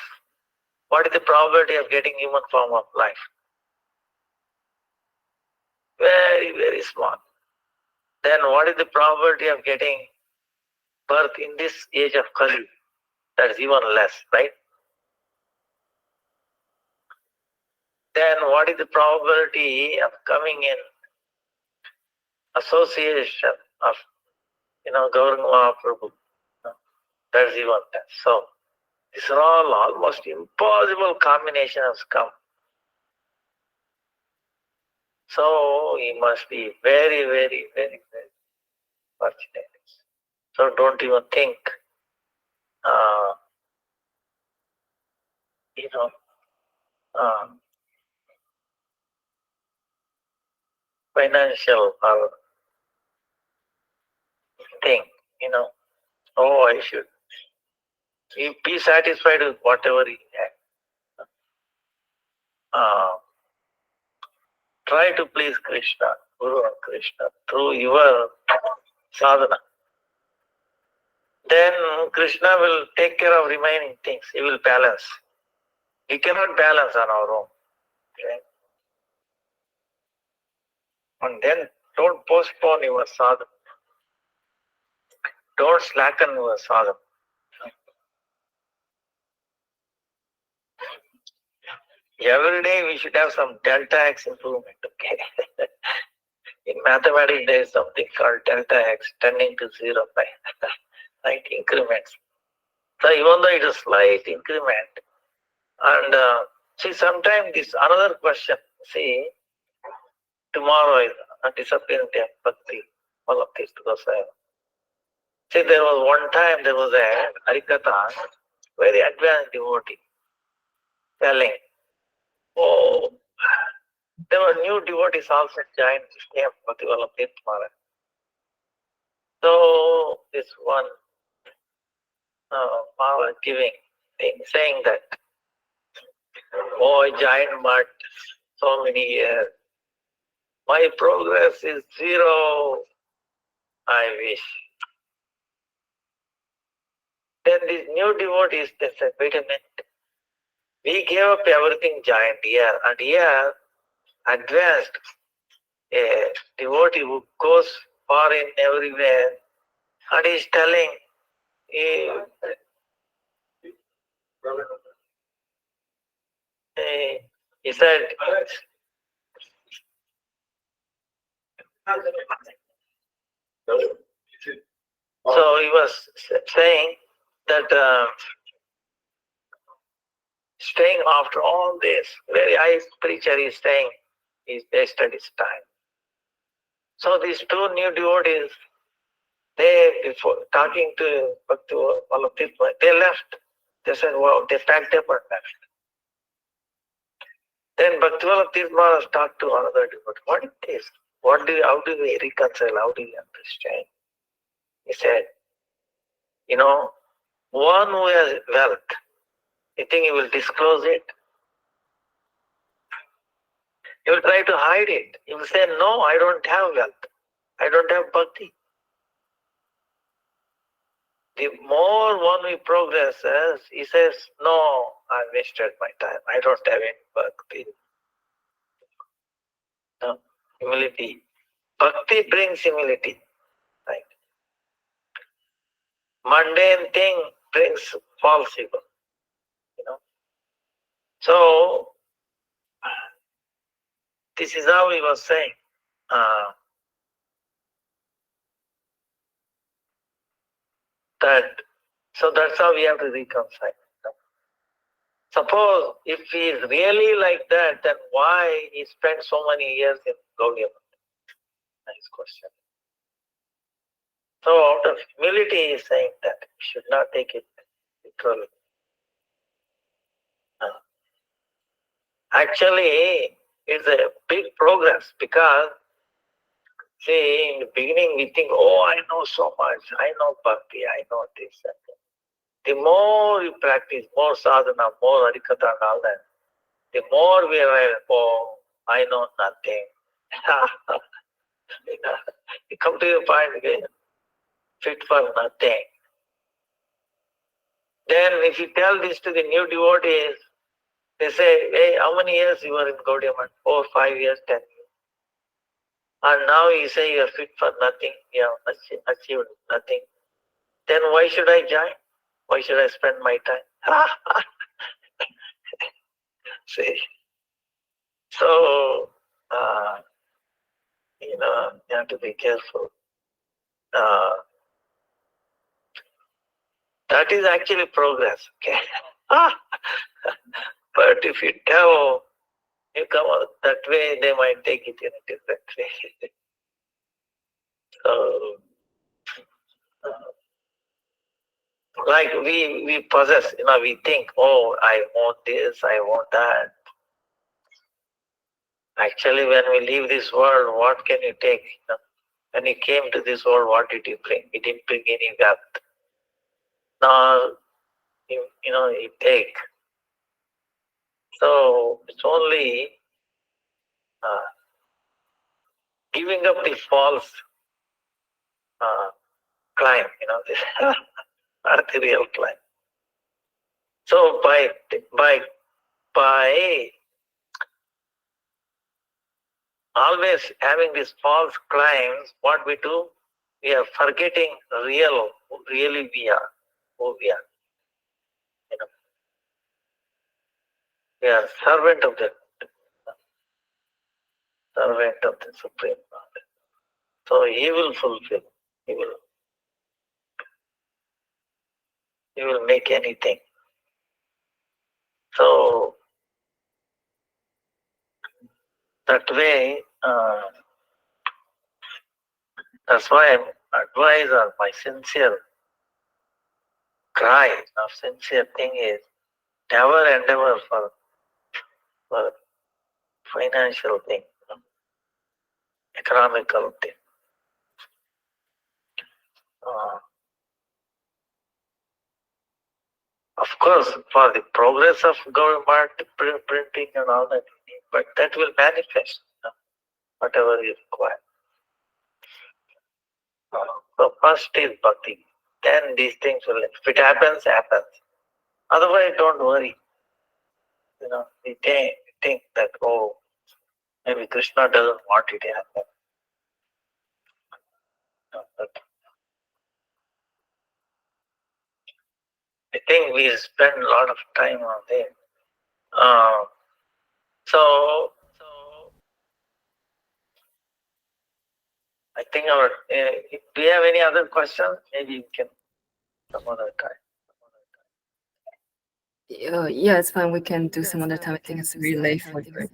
what is the probability of getting human form of life? Very, very small. Then what is the probability of getting birth in this age of Kali? That is even less, right? Then what is the probability of coming in association of, Gauranga Mahaprabhu? That is even less. So these are all almost impossible combinations come. So he must be very, very, very, very fortunate. So don't even think, financial or thing, I should. You be satisfied with whatever you have. Try to please Krishna, Guru and Krishna, through your sadhana. Then Krishna will take care of remaining things. He will balance. We cannot balance on our own. Okay? And then don't postpone your sadhana. Don't slacken your sadhana. Every day we should have some delta x improvement. Okay. In mathematics, there is something called delta x tending to 0 by like increments. So even though it is slight increment, and see, sometimes this another question. See, tomorrow is a disappearing day of Bhakti. All of this to go. See, there was one time there was a Harikatha very advanced devotee, telling, oh, there were new devotees also joined this camp, Bhakti Maharaja. So this one Maharaja giving thing, saying that, oh, I joined mud so many years. My progress is zero. I wish. Then these new devotees, they said, wait a minute. We gave up everything, joined here, and here, advanced, a devotee who goes far in everywhere, and he's telling, he said, so he was saying that staying after all this, very high preacher is saying, he's wasted his time. So these two new devotees, they, before talking to Bhakti Vallabh, they left. They said, wow, they packed up and left. Then Bhakti Vallabh Maharaj talked to another devotee. What is this? How do we reconcile? How do we understand? He said, one who has wealth, you think he will disclose it? He will try to hide it. He will say, no, I don't have wealth. I don't have bhakti. The more one who progresses, he says, no, I wasted my time. I don't have any bhakti. No, humility. Bhakti brings humility. Right? Mundane thing brings false ego. So, this is how he was saying. So that's how we have to reconcile. Suppose if he is really like that, then why he spent so many years in Gaudiya? Nice question. So out of humility he is saying that we should not take it literally. Actually, it's a big progress because, see, in the beginning we think, oh, I know so much, I know bhakti, I know this and that. The more you practice, more sadhana, more harikatha and all that, the more we realize, oh, I know nothing. You come to your point again, fit for nothing. Then if you tell this to the new devotees, they say, hey, how many years you were in Gaudiya Math? 4, 5 years, 10 years. And now you say you are fit for nothing, you have achieved nothing. Then why should I join? Why should I spend my time? See? So, you have to be careful. That is actually progress. Okay. But if you tell, you come out that way, they might take it in a different way. So, like we possess, we think, oh, I want this, I want that. Actually, when we leave this world, what can you take? When you came to this world, what did you bring? You didn't bring any wealth. Now, you take. So it's only giving up the false climb, this not the real climb. So by always having these false climbs, what we do, we are forgetting who really we are, who we are. We are servant of the Supreme Lord. So he will fulfill. He will make anything. So that way, that's why I advise my sincere cry of sincere thing is never endeavor for financial thing, economical thing. Of course, for the progress of government printing and all that, but that will manifest whatever you require. So first is bhakti. Then these things will, if it happens, happens. Otherwise, don't worry. We think that, oh, maybe Krishna doesn't want it to happen. But I think we spend a lot of time on this. So I think do you have any other questions? Maybe we can some other time. Yeah, it's fine. We can do some other time. I think it's really late for you.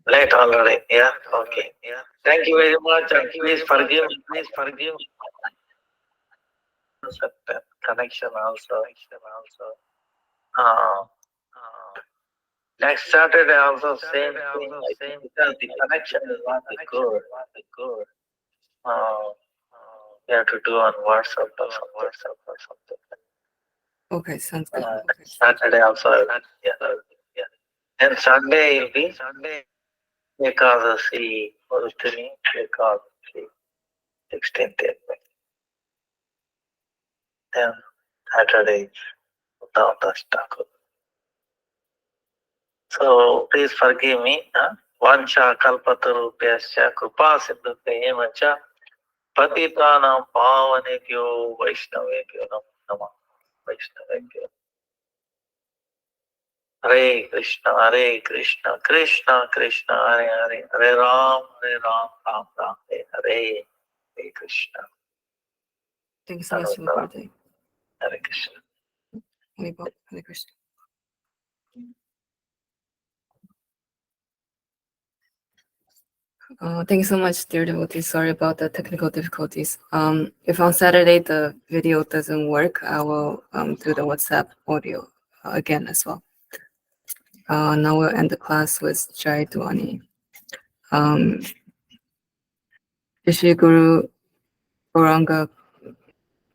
Late already. Yeah. Okay. Yeah. Thank you very much. And please forgive me. Please forgive me. That connection also. Next Saturday also same thing. I think because the connection is not good. We have to do on WhatsApp or something. Okay, sounds good. Saturday also. Yeah. And Sunday will be Ekadasi, Urutini, Ekadasi, 16th April. Then Saturday, Vidanta Thakur. So please forgive me. Vancha kalpatarubhyascha kripa siddhate cha patitanam pavanebhyo vaishnavebhyo namo namah. Vaishnavebhyo. Hare Krishna, Krishna Krishna, Hare Hare, Hare Ram, Ram Ram, Hare Krishna. Thank you so much for the birthday. Hare Krishna. Hare Krishna. Thank you so much, dear devotees. Sorry about the technical difficulties. If on Saturday the video doesn't work, I will do the WhatsApp audio again as well. Now we'll end the class with Jai Dwani. Shri Guru Gauranga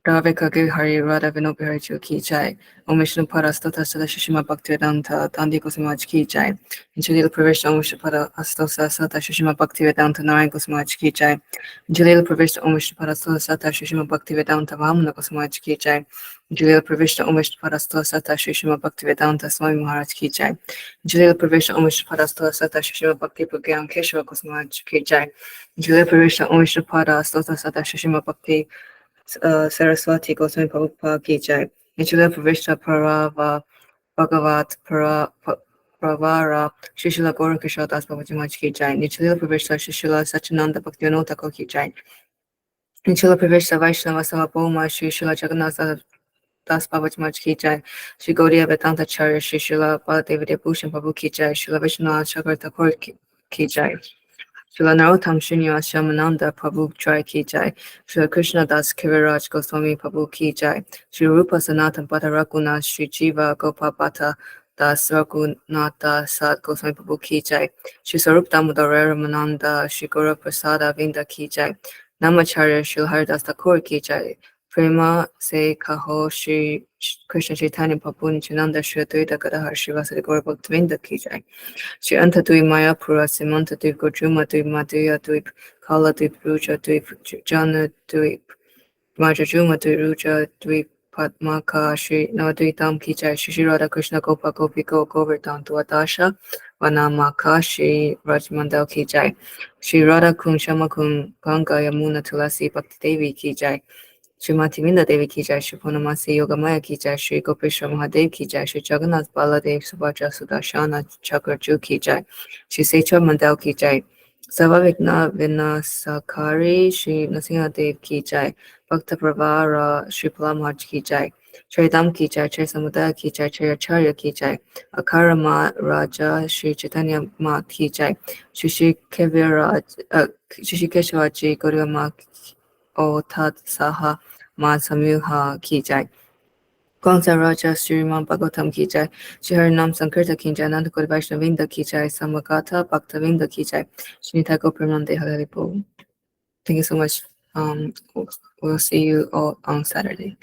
Ravika Gihari Radha Vinobhari Ki Jai. Om Vishnu Pada Stota Sada Shishima Bhaktivedanta Dandi Kusimaj Ki Jai. Jalil Pravesh Om Vishnu Pada Astosa Sata Shishima Bhaktivedanta Narayan Kusimaj Ki Jai. Jalil Pravesh Om Vishnu Pada Astosa Sata Shishima Bhaktivedanta Vamana Kusimaj Ki Jai. Jalil Pravesh Om Vishnu Pada Astosa Sata Shishima Bhaktivedanta Swami Maharaj Ki Jai. Jalil Pravesh Om Vishnu Pada Astosa Sata Shishima Bhakti Pragyan Keshava Kusimaj Ki Jai. Jalil Pravesh Om Vishnu Pada Astosa Sata Shishima Bhakti Saraswati Goswami Prabhupada Ki Jai. Nichila Pravishta Parava Bhagavat Pravara Shishila Gorakishore Das Babaji Maharaj Ki Jai. Nichila Pravishta Shishila Sachinanda Bhaktivinoda Thakur Ki Jai. Nichila Pravishta Vaishnava Savabhoma Shishila Jagannatha Das Babaji Maharaj Ki Jai. Shri Gaudiya Vedanta Charya Shishila Baladevi Bhushan Prabhu Ki Jai. Shila Vishnu Chakravarti Thakur Ki Jai. Srila Narottam Srinivas Shamananda Prabhu Jai Ki Jai. Srila Krishna Das Kaviraj Goswami Prabhu Ki Jai. Sri Rupa Sanatan Bhatta Raghunath Sri Jiva Gopal Bhatta Das Raghunatha Sat Goswami Prabhu Ki Jai. Sri Sarup Damodar Ramananda Sri Guru Prasada Vinda Ki Jai. Namacharya Sri Haridas Thakur Ki Jai. Prema Se Kaho Sri Krishna Chaitanya Prabhu Nityananda Sri Advaita Gadadhar Sri Vasadi Gaura Bhaktivinda Ki Jai. Shri Anta Dweep Mayapura Simanta Dweep Gurjuma Dweep Madhya Dweep Kala Dweep Ruja Dweep Jana Dweep Majajuma Dweep Ruja Dweep Padmaka Shri Navadvitam Ki Jai. Shri Radha Krishna Gopa Gopiko Govardhan Dwadasha Vanamaka Shri Rajmandal Ki Jai. Shri Radha Kun Shama Kun Ganga Yamuna Tulasi Bhakti Devi Ki Jai. Srimati Vinda Devi Ki Jai. Shri Purnamasi Yogamaya Ki Jai. Shri Gopeshwar Mahadev Ki Jai. Shri Jagannath Baladev Subhaja Sudarshana Chakraju Ki Jai. Shri Sechar Mandal Ki Jai. Savavigna Vinasakari Shri Narasimha Dev Ki Jai. Bhakta Pravara Shri Palamhaj Ki Jai. Charidam Ki Jai. Chari Samudaya Ki Jai. Chari Acharya Ki Jai. Akara Raja Shri Chaitanya Ma Ki Jai. Shri Keshavaji Gauriya Ma O Tat Saha Ma Samuha Ki Jai. Gangsa Raja Sriman Bhagavatam ki jai, Shri Harinam Sankirtan ki jai, Nanda Kori Vaishnavinda ki jai, Samagata Bhaktavinda ki jai, Shri Thakur Premanande Haribo. Thank you so much. We'll see you all on Saturday.